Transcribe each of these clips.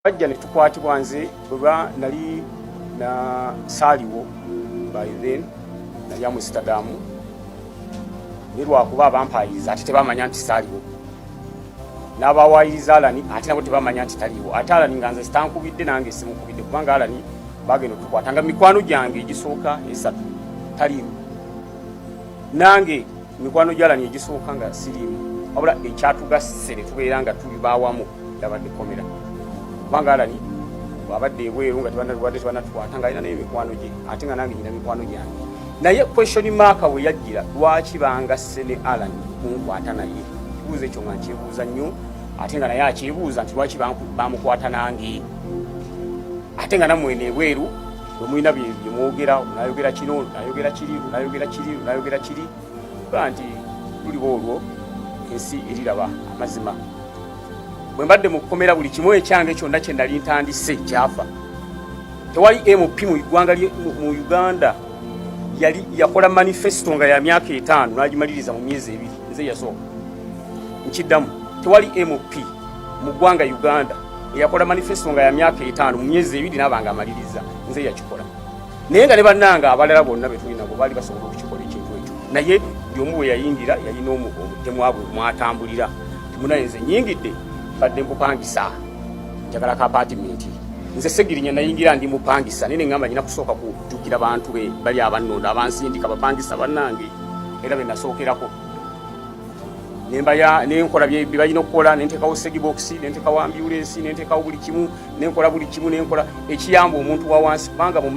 Bajja ne tukwatibwa nze bwe nali na saaliwo by then nali Amsterdam ne lwakuba abampayiriza ate tebamanya nti saaliwo n'abawayiriza Alani ate nabo tebamanya nti taliwo ate Alani nga nze sitankubidde nange simukubidde kubanga Alani bagenda tukwatanga mikwano gyange egisooka esatu taliwo nange mikwano gya Alani egisooka nga siriimu wabula ekyatugasse ne tubeera nga tuli baawamu yabadde komera kubanga Alani abadde ebweru nga tebanatukwata nga alina n'emikwano gye ate nga nange nyina mikwano gyange naye question mark we yajjira lwaki bangasse ne Alani kunkwata naye kibuuzo ekyo nga nkyebuuza nnyo ate nga naye akyebuuza nti lwaki bamukwata nange ate nga namwene ebweru bwe mulina bye mwogera nayogera kino nayogera kiri kuba nti tuliwo olwo ensi eriraba amazima bwe mbadde mu kukomera buli kimu ekyange kyonna kye nali ntandise kyafa tewali MP mu ggwanga mu Uganda yali yakola manifesto nga ya myaka 5 n'agimaliriza mu myezi 2 nze yasooka nkiddamu tewali MP mu ggwanga Uganda yakola manifesto nga ya myaka 5 mu myezi 2 n'abanga amaliriza nze yakikola naye nga ne bannanga abalala bonna betulina bo bali basobola okukikola ekintu ekyo naye byomu bwe yayingira yalina omutemu wabwe mwatambulira timunaye nze nyingidde badde mpangisa njagala ka apartment nze Segirinya nayingira ndi mupangisa nene ngamba nyina kusooka kujukira abantu be bali abannonda abansindika bapangisa bannange era be nasookerako nenkola bye balina okukola nentekawo segibox nentekawo ambulance nentekawo buli kimu nenkola ekiyamba omuntu wa wansi kubanga mu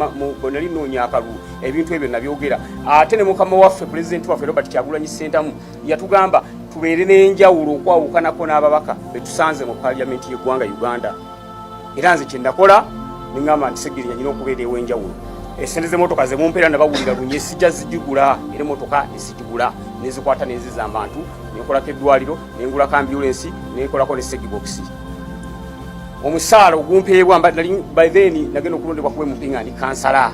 nali noonya akalulu ebintu ebyo nabyogera ate ne mukama waffe president waffe Robert Kyagulanyi Ssentamu yatugamba tubeere n'enjawulo okwawukanako n'ababaka betusanze mu parliament y'eggwanga Uganda era nze kye nakola neŋŋamba nti Segirinya nyina okubeera ew'enjawulo esente z'emmotoka ze mumpeera nabawulira lunye sijja zijigula era emmotoka esijigula nezikwata neziza abantu nenkolako eddwaliro nengulako ambulance nenkolako ne segibox omusaala ogumpeebwa by then nagenda okulondebwa kuba mupingani kansala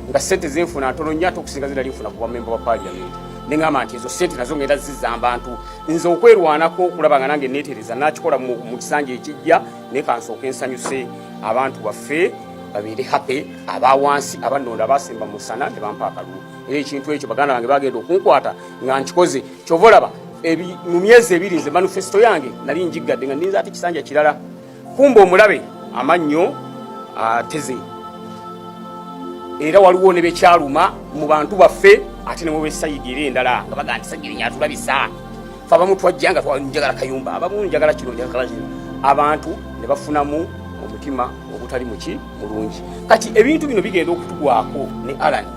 nga sente zenfuna ntono nnyo ate okusinga zinali nfuna kuba memba wa parliament neŋŋamba nti ezo sente nazo ngenda zizza abantu nze okwerwanako okulaba nga nange neetereza nakikola mu kisanja ekijja naye kansooka ensanyuse abantu baffe babeere happy abawansi abannonda abasemba musana ne bampa akalulu era ekintu ekyo baganda bange bagenda okunkwata nga nkikoze kyova olaba mu myezi 2 nze manifesto yange nali njiggadde nga ndinza ate kisanja kirala kumba omulabe amannyo ateze era waliwo ne bekyaluma mu bantu baffe ate ne mu besayidi era endala nga baga nti Segirinya atulabisa fe abamu twajja nga njagala Kayumba abamu njagala kino njagala kino abantu ne bafunamu omutima ogutali mulungi kati ebintu bino bigenda okutugwako ne Alani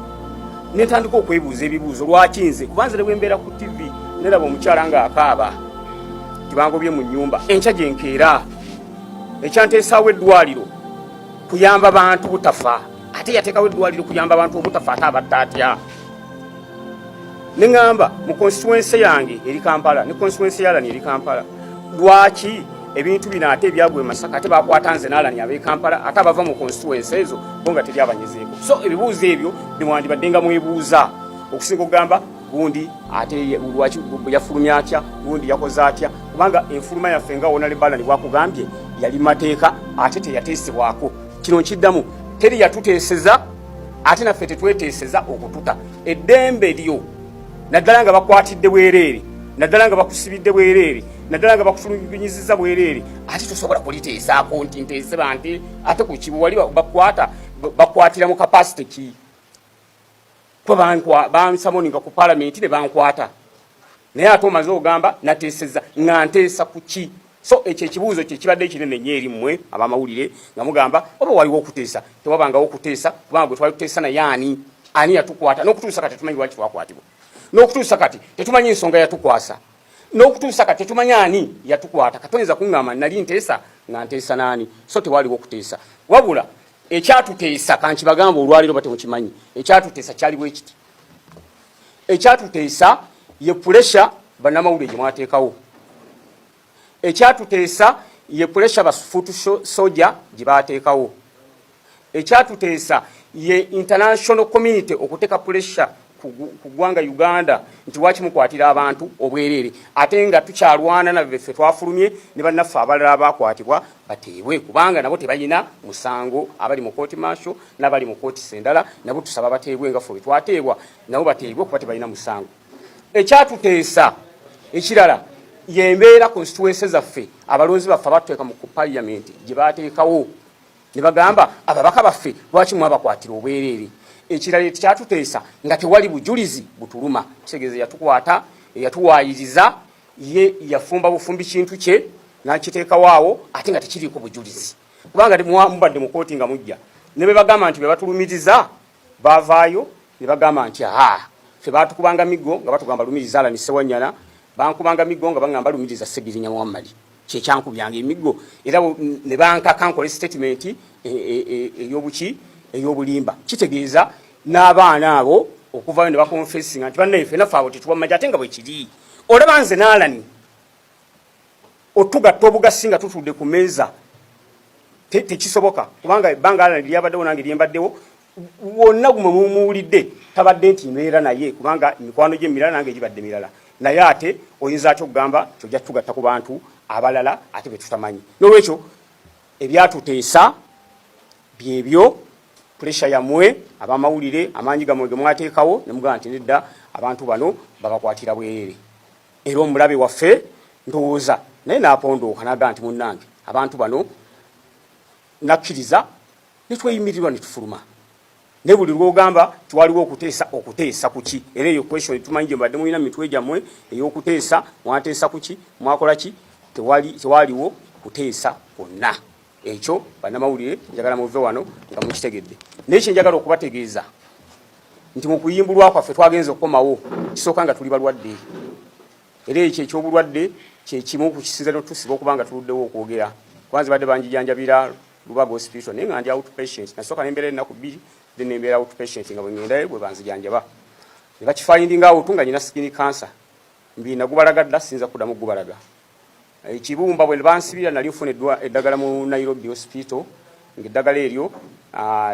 netandika okwebuuza ebibuuzo lwaki nze kubanze ne bwembeera ku TV neraba omukyala nga akaaba tibangobye mu nnyumba enkya gye nkeera ekyanteesaawo eddwaliro kuyamba abantu butafa ate yateekawo eddwaliro kuyamba abantu obutafa ate abatta atya neŋŋamba mu constituency yange eri Kampala ne constituency ya Alani eri Kampala lwaki ebintu bino ate ebyagwe Masaka ate bakwata nze n'Alani ab'e Kampala ate abava mu constituency ezo bo nga teri abanyezeeko so ebibuuzo ebyo bimwandibadde nga mwebuuza okusinga okugamba gundi ate lwaki yafulumya atya gundi yakoze atya kubanga enfuluma yaffe nga wona Alani bwakugambye yali mateeka ate teyateesebwako kino nkiddamu teri yatuteeseza ate naffe tetweteeseza okututa eddembe lyo naddala nga bakwatidde bwereere naddala nga bakusibidde bwereere naddala nga bakufulumiziza bwereere ate tosobola kuliteesaako nti nteese banti ate ku kibu wali bakwatira mu kapasite ki kuba bansamoninga ku parliament ne bankwata naye ate omaze ogamba nateeseza nga nteesa ku ki so ekyo ekibuuzo kye kibadde ekinene nnyo eri mmwe abamawulire nga mugamba oba waliwo okuteesa tewabangawo okuteesa kubanga gwe twali tuteesa naye ani yatukwata n'okutuusa kati tetumanyi lwaki twakwatibwa n'okutuusa kati tetumanyi ensonga yatukwasa n'okutuusa kati tetumanyi ani yatukwata katoneza kuŋŋamba nali nteesa nga nteesa naani so tewaliwo okuteesa wabula ekyatuteesa kankibagamba olwaliro batemukimanyi ekyatuteesa kyaliwo ekiti ekyatuteesa ye puresha bannamawulire gye mwateekawo ekyatuteesa ye puresha bafutu soja gye baateekawo ekyatuteesa ye international community okuteeka puresha kugwanga Uganda nti wachi mukwatira abantu obwerere ate nga tukyalwana na beffe twafulumye ne bannaffe abalala bakwatibwa bateebwe kubanga nabo tebalina musango abali mu kooti martial n'abali mu kooti sendala nabo tusaba bateebwe nga ffe twateebwa nabo bateebwe kuba tebalina musango. Ekyatuteesa ekirala yembeera constituency zaffe abalonzi baffe abatuteeka mu parliament gye baateekawo ne bagamba ababaka baffe lwaki mwabakwatira obwerere. Ekirala kyatuteesa nga tewali bujulizi butuluma kitegeeza yatukwata yatuwaayiriza ye yafumba bufumbi kintu kye n'akiteeka waawo ate nga tekiriiko bujulizi kubanga mubadde mu kooti nga mujja ne be bagamba nti be batulumiriza baavaayo ne bagamba nti ffe baatukubanga miggo nga batugamba lumiriza Alani Ssewanyana bankubanga miggo nga bagamba lumiriza Ssegirinya Muhammad kyekyankubyanga emiggo era ne bankaka nkole statement ey'obulimba kitegeeza n'abaana abo okuvayo ne bakonfessinga nti bannaffe naffe abo tetuwamajja ate nga bwe kiri olaba nze n'Alani otugatta obugasi nga tutudde ku meeza tekisoboka kubanga ebbanga Alani lyabaddewo nange lyembaddewo wonna gumwe mumuwulidde tabadde nti mbeera naye kubanga mikwano gye mirala nange gibadde mirala naye ate oyinza atyo okugamba kyojja tugatta ku bantu abalala ate be tutamanyi. N'olwekyo ebyatuteesa byebyo pressure yamwe abamawulire amaanyi gamwe ge mwateekawo ne mugamba nti nedda abantu bano babakwatira bwerere era omulabe waffe ndowooza naye n'apondooka n'agamba nti munnange abantu bano nakkiriza ne tweyimirirwa ne tufuluma ne buli lw'ogamba twaliwo okuteesa kuki era eyo question tumanyi gye mbadde mulina mitwe gyammwe ey'okuteesa mwateesa kuki mwakola ki tewaliwo kuteesa kwonna ekyo bannamawulire njagala muve wano nga mukitegedde naye kye njagala okubategeeza nti mu kuyimbulwa kwaffe twagenze okukomawo kisooka nga tuli balwadde era ekyo ekyobulwadde kyekimu ku kisinziro tusiba okuba nga tuluddewo okwogera kwanza badde banjijanjabira Lubaga hospital naye nga ndi outpatient nasooka nembeera ennaku bbiri then nembeera outpatient nga bwe ngendayo bwe banzijanjaba ne bakifindinga out nga nyina skin cancer mbiina gubalagadda sinza kuddamu gubalaga ekibumba bwe bansibira nali nfuna eddagala mu Nairobi hospital ng'eddagala eryo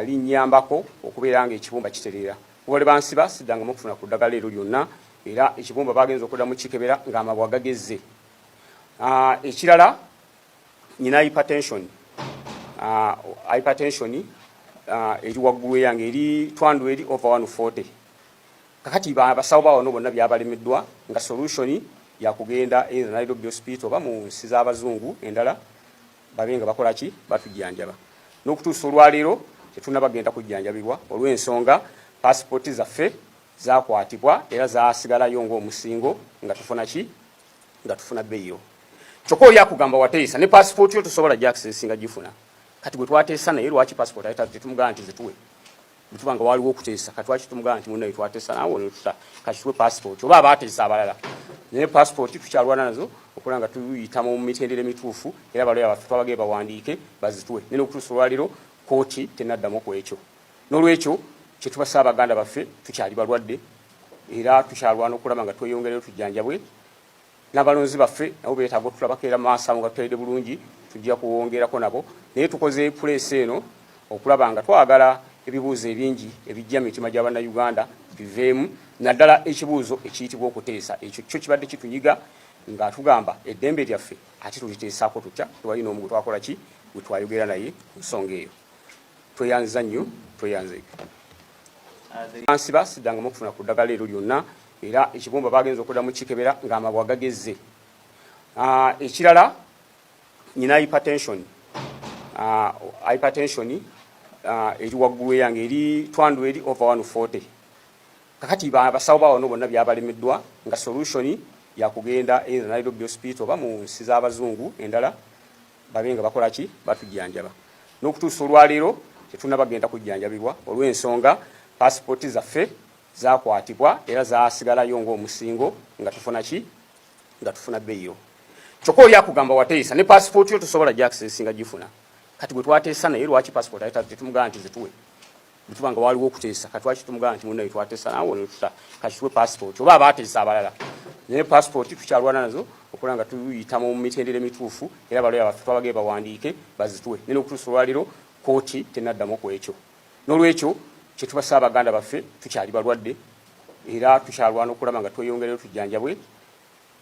linnyambako okubeera nga ekibumba kitereera kuba bwe bansiba siddangamu okufuna ku ddagala eryo lyonna era ekibumba bagenza okuddamu kikebera ng'amabwa gagezze. Ekirala nyina hypertension eri waggulu yange eri 200/140 kakati basawo bawo no bonna byabalemeddwa nga solution ya kugenda either Nairobi hospital ba mu nsi z'abazungu endala babenga bakola ki batujjanjaba n'okutuusa olwaleero tetuna bagenda kujjanjabibwa olw'ensonga passport zaffe zakwatibwa era zaasigalayo ng'omusingo nga tufuna ki nga tufuna bbeeyo kyokka oli akugamba wateesa ne passport yo tosobola gy'accessinga gifuna kati bwe twateesa naye lwaki passport ayita tetumugamba nti zituwe bituba nga waliwo okuteesa kati lwaki tumugamba nti munnaye twateesa naawe netuta kati tuwe passport oba abaateesa abalala naye passport tukyalwana nazo okuba nga tuyita mu mitendera emituufu era baloya baffe twabagee bawandiike bazituwe naye n'okutuusa olwaliro kooti tenaddamu ku ekyo. N'olwekyo kye tubasaba Abaganda baffe tukyali balwadde era tukyalwana okulaba nga tweyongereyo tujjanjabwe n'abalonzi baffe nabo beetaaga otulabako era maaso awo nga tutwalidde bulungi tujja kuwongerako nabo naye tukoze puleesi eno okulaba nga twagala ebibuuzo ebingi ebijja mu mitima gy'Abannayuganda biveemu naddala ekibuuzo ekiyitibwa okuteesa ekyo kyo kibadde kitunyiga nga tugamba eddembe lyaffe ate tuliteesaako tutya tewali n'omu gwe twakola ki gwe twayogera naye ku nsonga eyo. Tweyanza nnyo tweyanze ansiba siddangamu okufuna ku ddagala eryo lyonna era ekibumba bagenza okuddamu kikebera ng'amabwa gagezze. Ekirala nyina hypertension eri waggulu yange eri 200/140 kakati basawo bawo no bonna byabalemeddwa nga solution ya kugenda either Nairobi hospital ba mu nsi z'abazungu endala babenga bakola ki batujjanjaba n'okutuusa olwaleero tetuna bagenda kujjanjabibwa olw'ensonga passport zaffe zakwatibwa era zaasigalayo ng'omusingo nga tufuna ki nga tufuna bbeeyo kyokka oli akugamba wateesa ne passport yo tosobola gy'accessinga gifuna kati bwe twateesa naye lwaki passport ayita tetumugamba nti zituwe bituba nga waliwo okuteesa kati lwaki tumugamba nti munnaye twateesa naawe netuta kati tuwe passport oba abaateesa abalala naye passport tukyalwana nazo okuba nga tuyita mu mitendera emituufu era baloya baffe twabagee bawandiike bazituwe naye n'okutuusa olwaliro kooti tenaddamu ku ekyo. N'olwekyo kye tubasaba Abaganda baffe tukyali balwadde era tukyalwana okulaba nga tweyongereyo tujjanjabwe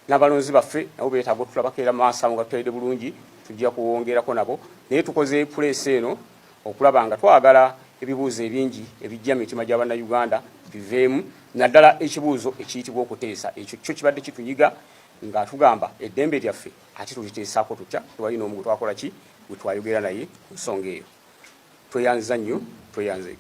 n'abalonzi baffe nabo beetaaga otulabako era maaso nga tutayidde bulungi tujja kuwongerako nabo naye tukoze puleesi eno okulaba nga twagala ebibuuzo ebingi ebijja mu mitima gy'abannayuganda biveemu naddala ekibuuzo ekiyitibwa okuteesa ekyo kyo kibadde kitunyiga nga tugamba eddembe lyaffe ate tuliteesaako tutya tewalina omu gwe twakola ki gwe twayogera naye ku nsonga eyo tweyanziza nnyo tweyanze